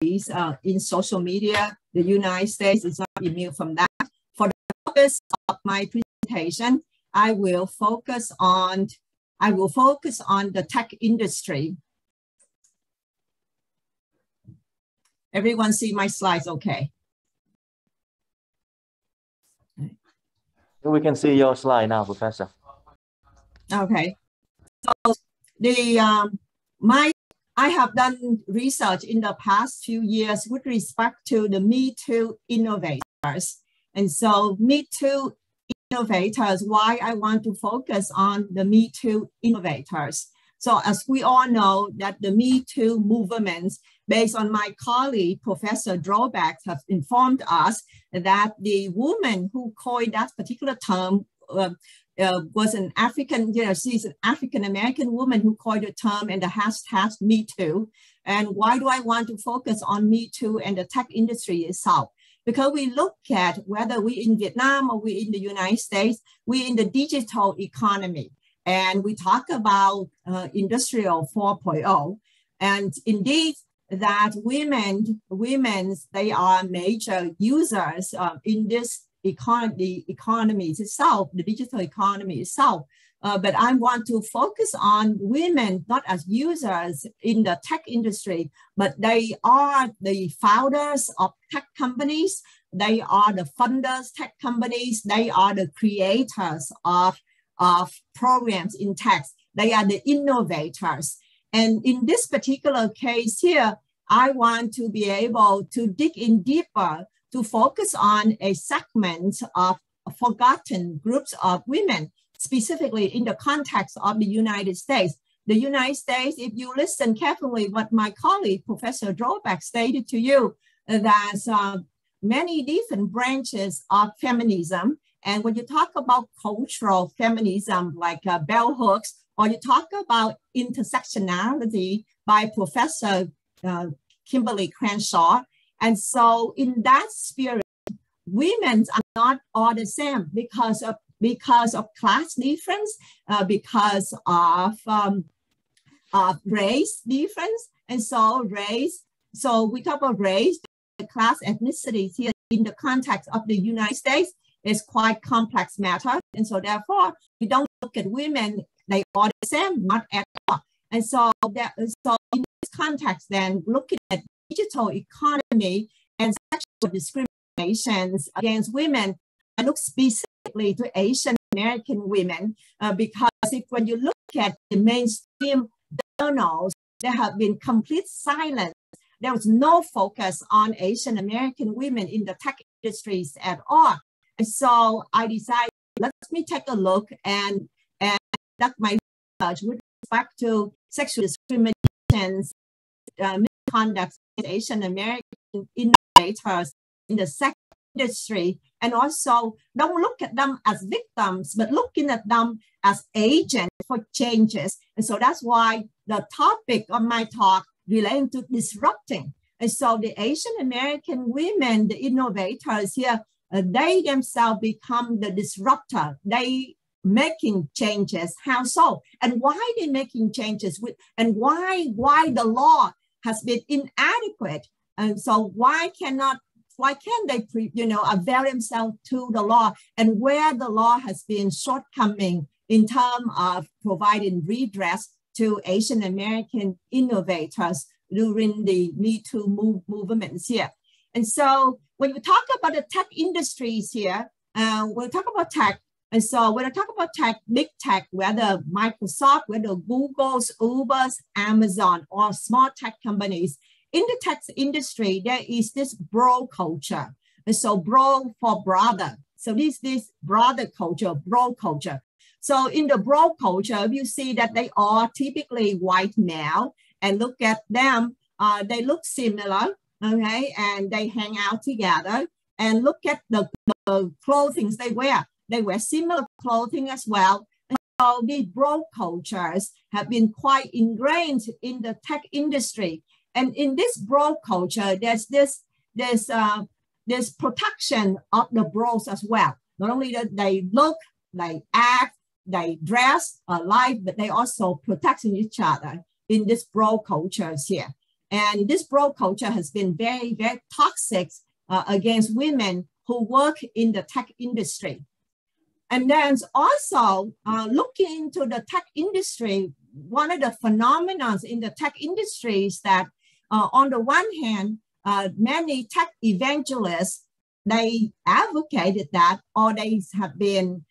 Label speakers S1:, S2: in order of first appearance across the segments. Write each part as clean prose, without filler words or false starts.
S1: in social media. The United States is not immune from that. For the purpose of my presentation, I will focus on the tech industry. Everyone see my slides okay?
S2: We can see your slide now, Professor.
S1: Okay. So I have done research in the past few years with respect to the Me Too innovators. And so Me Too innovators, why I want to focus on the Me Too innovators. So as we all know that the Me Too movements, based on my colleague, Professor 𝗓𝗏𝗥, have informed us that the woman who coined that particular term was an African, she's an African-American woman who coined the term and the hashtag Me Too. And why do I want to focus on Me Too and the tech industry itself? Because we look at whether we in Vietnam or we in the United States, we in the digital economy. And we talk about industrial 4.0. And indeed, that women, they are major users in this economy itself, the digital economy itself. But I want to focus on women, not as users in the tech industry, but they are the founders of tech companies. They are the funders tech companies. They are the creators of programs in tech. They are the innovators. And in this particular case here, I want to be able to dig in deeper to focus on a segment of forgotten groups of women, specifically in the context of the United States. The United States, if you listen carefully what my colleague, Professor 𝗓𝗏𝗥, stated to you, there's many different branches of feminism. And when you talk about cultural feminism, like bell hooks, or you talk about intersectionality by Professor Kimberly Crenshaw. And so in that spirit, women are not all the same because of class difference, because of race difference. And so we talk about race, the class ethnicities here in the context of the United States is quite complex matter. And so therefore, we don't look at women, they are the same, not at all. And so in this context, then looking at digital economy and sexual discriminations against women, I look specifically to Asian American women because when you look at the mainstream journals, there have been complete silence. There was no focus on Asian American women in the tech industries at all. And so I decided, let me take a look and conduct my research with respect to sexual discriminations, misconduct in Asian American innovators in the sex industry, and also don't look at them as victims, but looking at them as agents for changes. And so that's why the topic of my talk relating to disrupting. And so the Asian American women, the innovators here, they themselves become the disruptor. They making changes. How so? And why they making changes? And why the law has been inadequate? And so why can't they avail themselves to the law? And where the law has been shortcoming in terms of providing redress to Asian American innovators during the Me Too movements here. And so when we talk about the tech industries here, we'll talk about tech. And so when I talk about tech, big tech, whether Microsoft, whether Google's, Uber's, Amazon, or small tech companies, in the tech industry, there is this bro culture. And so bro for brother. So this brother culture, bro culture. So in the bro culture, you see that they are typically white male, and look at them, they look similar, okay? And they hang out together, and look at the clothing they wear. They wear similar clothing as well. And so these bro cultures have been quite ingrained in the tech industry. And in this bro culture, there's protection of the bros as well. Not only that they look, they act, they dress alike, but they also protecting each other in this bro cultures here. And this bro culture has been very, very toxic against women who work in the tech industry. And then also looking into the tech industry, one of the phenomena in the tech industry is that on the one hand, many tech evangelists, they advocated that, or they have been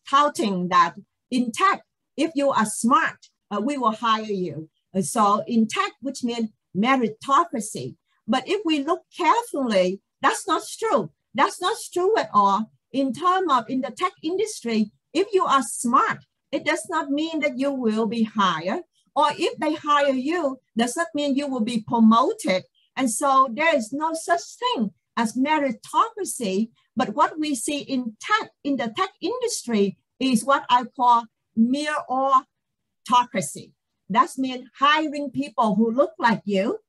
S1: touting that in tech, if you are smart, we will hire you. So in tech, which means meritocracy. But if we look carefully, that's not true. That's not true at all. In terms of in the tech industry, if you are smart, it does not mean that you will be hired. Or if they hire you, does not mean you will be promoted. And so there is no such thing as meritocracy. But what we see in tech, in the tech industry, is what I call meritocracy. That means hiring people who look like you,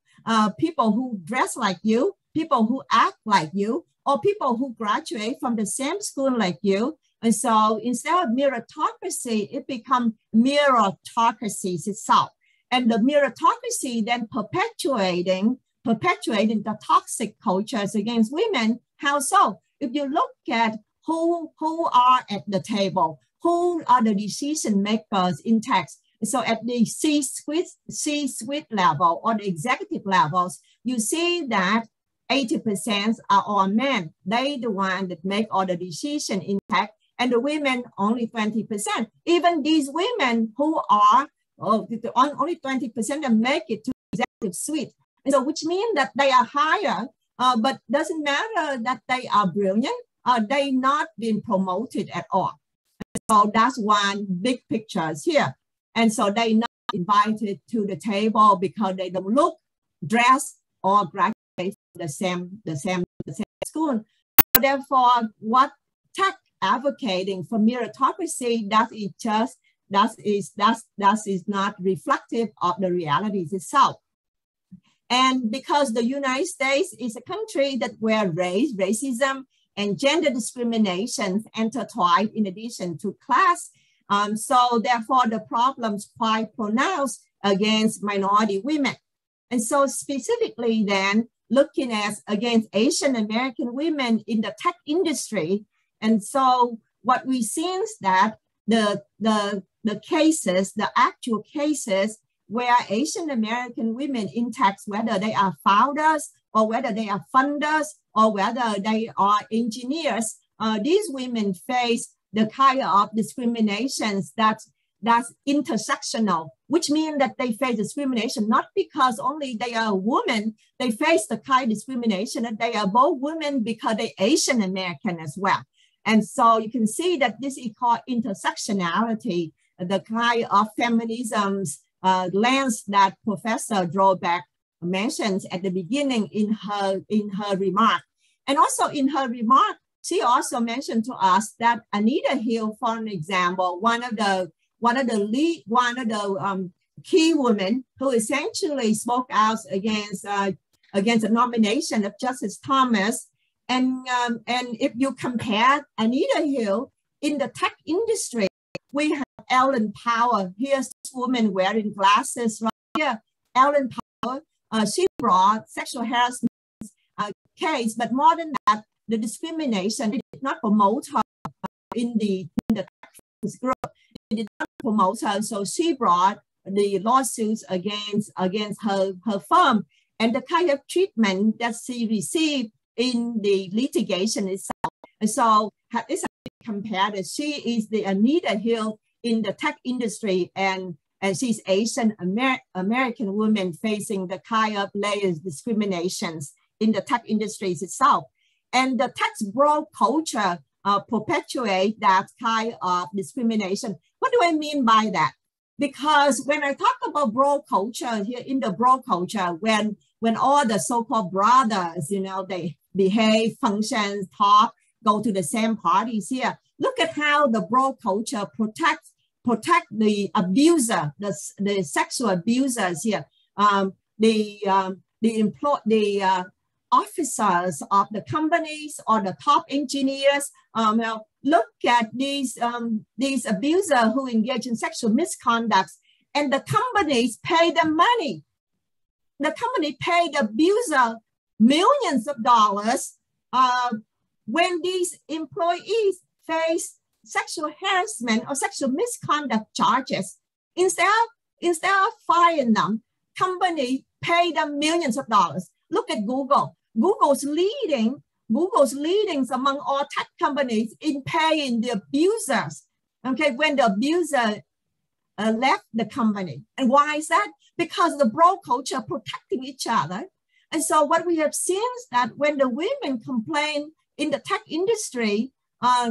S1: people who dress like you, people who act like you, or people who graduate from the same school like you. And so instead of meritocracy, it becomes meritocracy itself. And the meritocracy then perpetuating the toxic cultures against women. How so? If you look at who are at the table, who are the decision makers in tech. So at the C-suite level or the executive levels, you see that 80% are all men. They the one that make all the decision in tech, and the women only 20%. Even these women who are only 20% that make it to executive suite. And so which means that they are higher, but doesn't matter that they are brilliant, they not been promoted at all. So that's one big picture here. And so they not invited to the table because they don't look, dress, or graduate from the same school. So therefore, what tech advocating for meritocracy, that is not reflective of the realities itself. And because the United States is a country that where racism, and gender discrimination intertwined in addition to class. So therefore the problem's quite pronounced against minority women. And so specifically then looking at against Asian American women in the tech industry. And so what we see is that the cases, the actual cases where Asian American women in tech, whether they are founders or whether they are funders or whether they are engineers, these women face the kind of discriminations that's intersectional, which means that they face discrimination not because only they are a woman, they face the kind of discrimination that they are both women because they're Asian American as well. And so you can see that this is called intersectionality, the kind of feminism's lens that Professor 𝗓𝗏𝗥 mentions at the beginning in her remark. And also in her remark, she also mentioned to us that Anita Hill, for an example, one of the key women who essentially spoke out against the nomination of Justice Thomas. And if you compare Anita Hill in the tech industry, we have Ellen Power. Here's this woman wearing glasses right here. Ellen Power, she brought sexual harassment case, but more than that, the discrimination did not promote her in the tech group. It did not promote her, so she brought the lawsuits against her firm, and the kind of treatment that she received in the litigation itself. And so this compared, she is the Anita Hill in the tech industry, and she's Asian American woman facing the kind of layers discriminations in the tech industries itself. And the tech bro culture perpetuate that kind of discrimination. What do I mean by that? Because when I talk about bro culture here in the bro culture, when all the so-called brothers, you know, they behave, function, talk, go to the same parties here, look at how the bro culture protect the abuser, the sexual abusers here, the officers of the companies or the top engineers. Now look at these abusers who engage in sexual misconduct, and the companies pay them money the company paid the abuser millions of dollars when these employees face sexual harassment or sexual misconduct charges. Instead of firing them, company pay them millions of dollars. Look at Google. Google's leading among all tech companies in paying the abusers. Okay, when the abuser left the company. And why is that? Because the bro culture protecting each other. And so what we have seen is that when the women complain in the tech industry,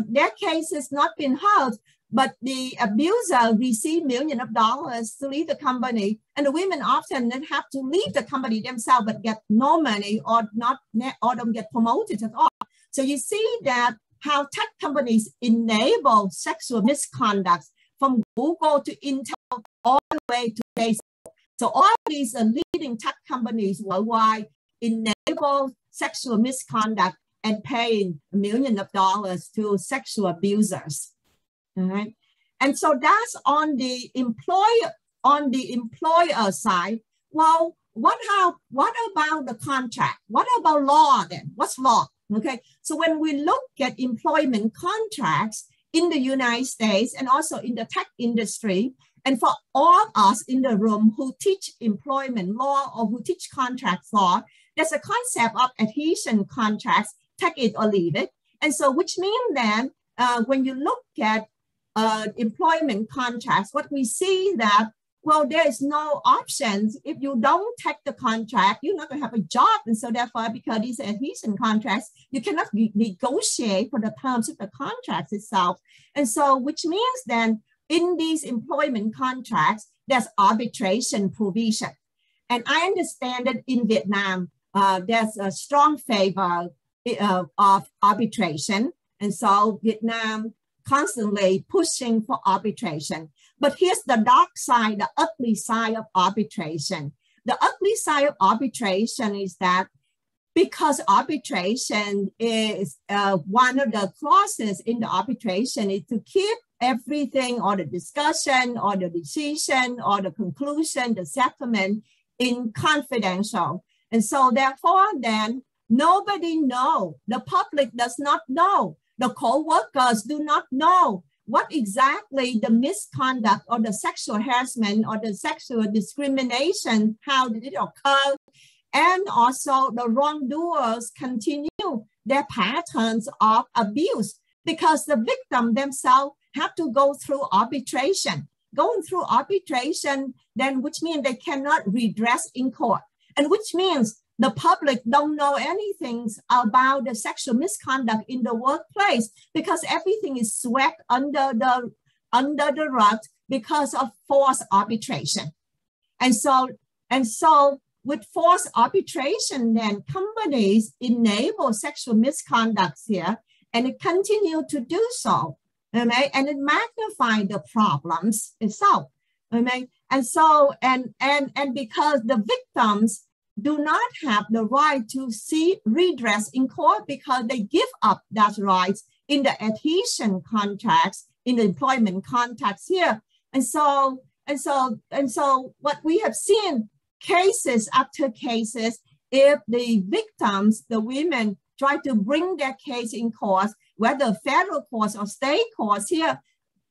S1: their case has not been heard, but the abuser received millions of dollars to leave the company. And the women often then have to leave the company themselves, but get no money or don't get promoted at all. So you see that how tech companies enable sexual misconduct from Google to Intel all the way to Facebook. So all these leading tech companies worldwide enable sexual misconduct and paying millions of dollars to sexual abusers. All right. And so that's on the employer side. Well, what about the contract? What about law then? What's law? Okay. So when we look at employment contracts in the United States and also in the tech industry, and for all of us in the room who teach employment law or who teach contract law, there's a concept of adhesion contracts, take it or leave it. And so which means then when you look at employment contracts, what we see that, well, there is no options. If you don't take the contract, you're not going to have a job. And so therefore, because these adhesion contracts, you cannot negotiate for the terms of the contract itself. And so which means then in these employment contracts, there's arbitration provision. And I understand that in Vietnam, there's a strong favor of arbitration. And so Vietnam constantly pushing for arbitration. But here's the dark side, the ugly side of arbitration. The ugly side of arbitration is that because arbitration is one of the clauses in the arbitration is to keep everything or the discussion or the decision or the conclusion, the settlement in confidential. And so therefore then nobody knows, the public does not know, the co-workers do not know what exactly the misconduct or the sexual harassment or the sexual discrimination, how did it occur? And also the wrongdoers continue their patterns of abuse because the victim themselves have to go through arbitration. Going through arbitration, then which means they cannot redress in court. And which means the public don't know anything about the sexual misconduct in the workplace because everything is swept under the rug because of forced arbitration. And so with forced arbitration, then companies enable sexual misconduct here, and it continue to do so. Okay? And it magnifies the problems itself. Okay? And so, and because the victims do not have the right to see redress in court because they give up that rights in the adhesion contracts, in the employment contracts here. And so what we have seen cases after cases, if the victims, the women, try to bring their case in court, whether federal courts or state courts here,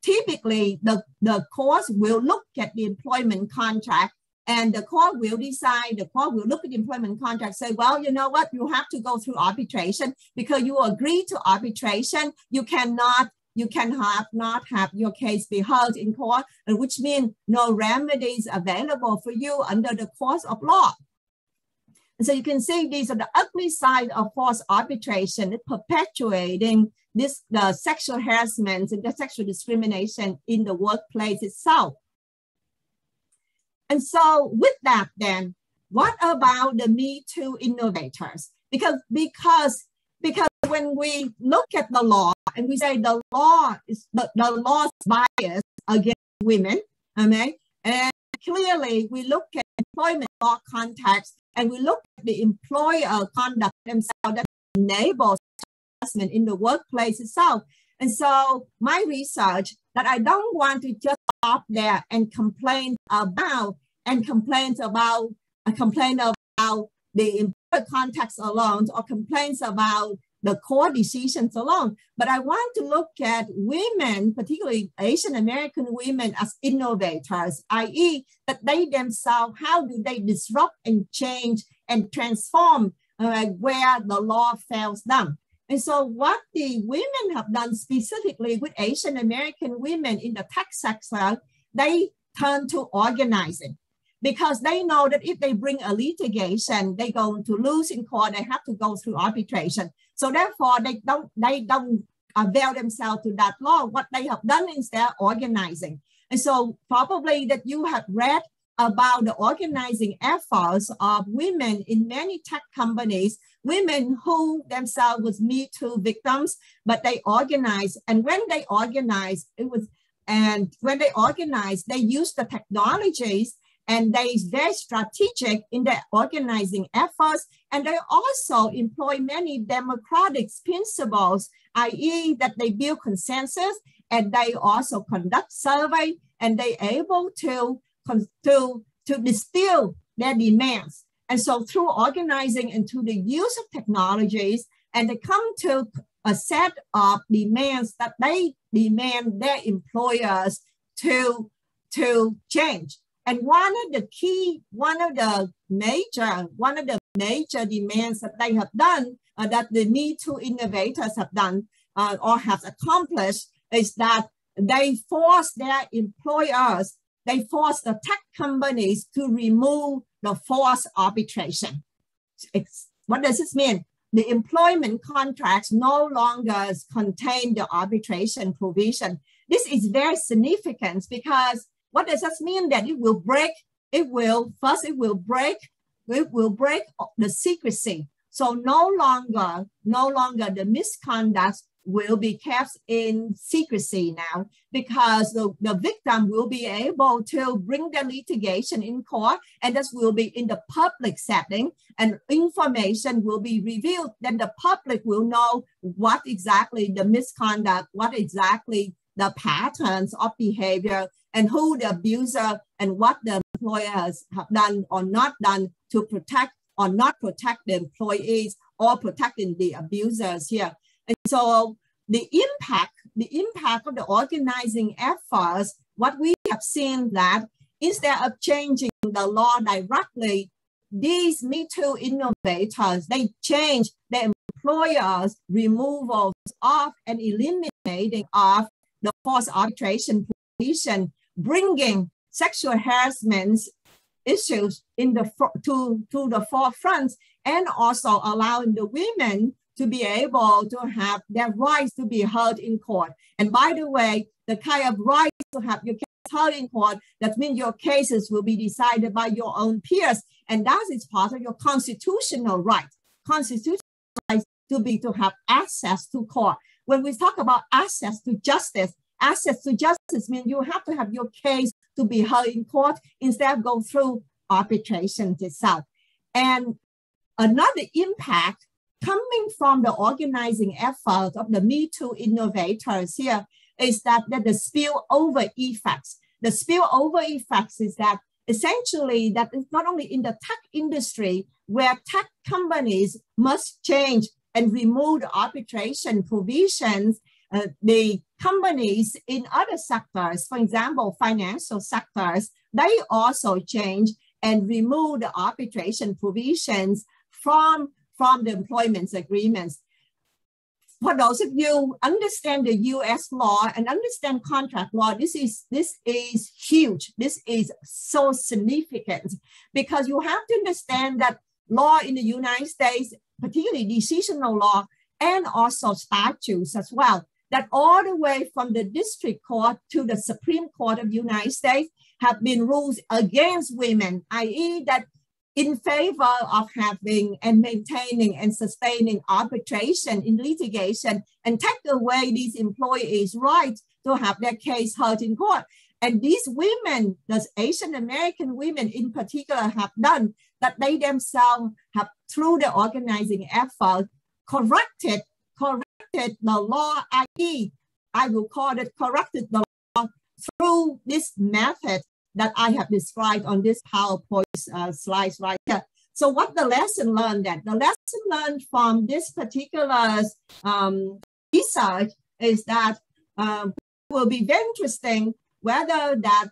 S1: typically the courts will look at the employment contract and the court will decide, the court will look at the employment contract, say, well, you know what, you have to go through arbitration because you agree to arbitration. You cannot not have your case be heard in court, which means no remedies available for you under the course of law. And so you can see these are the ugly side of forced arbitration, perpetuating the sexual harassment and the sexual discrimination in the workplace itself. And so with that then, what about the Me Too innovators? Because when we look at the law and we say the law is the law's bias against women, okay? And clearly we look at employment law context and we look at the employer conduct themselves that enables harassment in the workplace itself. And so my research that I don't want to just stop there and complain about complain about the employer context alone or complaints about the core decisions alone. But I want to look at women, particularly Asian American women, as innovators, i.e. that they themselves, how do they disrupt and change and transform where the law fails them. And so what the women have done specifically with Asian American women in the tech sector, they turn to organizing because they know that if they bring a litigation, they're going to lose in court, they have to go through arbitration. So therefore, they don't avail themselves to that law. What they have done is they're organizing. And so probably that you have read about the organizing efforts of women in many tech companies, women who themselves was Me Too victims, but they organized. And when they organized, they used the technologies and they very strategic in their organizing efforts. And they also employ many democratic principles, i.e. that they build consensus and they also conduct survey and they able to distill their demands. And so through organizing and through the use of technologies, and they come to a set of demands that they demand their employers to change. And one of the major demands that they have done, that the Me Too innovators have done or have accomplished, is that they force their employers, they force the tech companies to remove the forced arbitration. What does this mean? The employment contracts no longer contain the arbitration provision. This is very significant because what does that mean? That it will break the secrecy. So no longer the misconduct will be kept in secrecy now, because the victim will be able to bring the litigation in court, and this will be in the public setting, and information will be revealed. Then the public will know what exactly the misconduct, what exactly the patterns of behavior, and who the abuser and what the employers have done or not done to protect or not protect the employees or protecting the abusers here. And so the impact of the organizing efforts, what we have seen that instead of changing the law directly, these Me Too innovators, they change the employers' removals of and eliminating of the forced arbitration provision, bringing sexual harassment issues to the forefront, and also allowing the women to be able to have their rights to be heard in court. And by the way, the kind of rights to have your case heard in court, that means your cases will be decided by your own peers. And that is part of your constitutional right. Constitutional right to have access to court. When we talk about access to justice means you have to have your case to be heard in court instead of go through arbitration itself. And another impact coming from the organizing effort of the Me Too innovators here is that the spillover effects. The spillover effects is that essentially that it's not only in the tech industry where tech companies must change and remove the arbitration provisions, the companies in other sectors, for example, financial sectors, they also change and remove the arbitration provisions from the employment agreements. For those of you who understand the US law and understand contract law, this is huge. This is so significant because you have to understand that law in the United States, particularly decisional law and also statutes as well, that all the way from the district court to the Supreme Court of the United States have been rules against women, i.e. that in favor of having and maintaining and sustaining arbitration in litigation and take away these employees' rights to have their case heard in court. And these women, the Asian American women in particular, have done that they themselves have, through the organizing effort, corrected the law, i.e., I will call it corrected the law through this method that I have described on this PowerPoint slides right here. So what the lesson learned then? The lesson learned from this particular research is that it will be very interesting whether that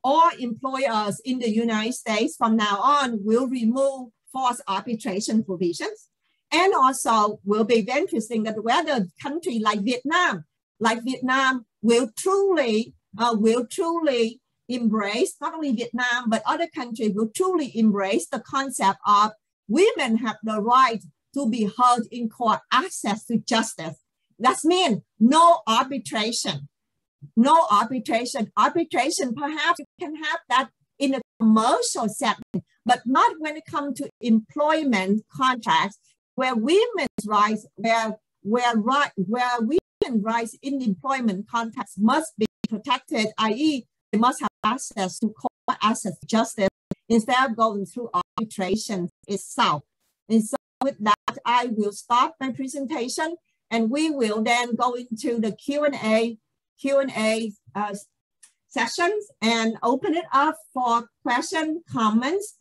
S1: all employers in the United States from now on will remove forced arbitration provisions. And also will be very interesting that whether a country like Vietnam will truly embrace, not only Vietnam, but other countries will truly embrace the concept of women have the right to be heard in court, access to justice. That means no arbitration. No arbitration. Arbitration, perhaps you can have that in a commercial setting, but not when it comes to employment contracts where women's rights, where women's rights in employment contracts must be protected, i.e., they must have access to court, access to justice instead of going through arbitration itself. And so with that, I will stop my presentation and we will then go into the Q&A sessions and open it up for questions, comments,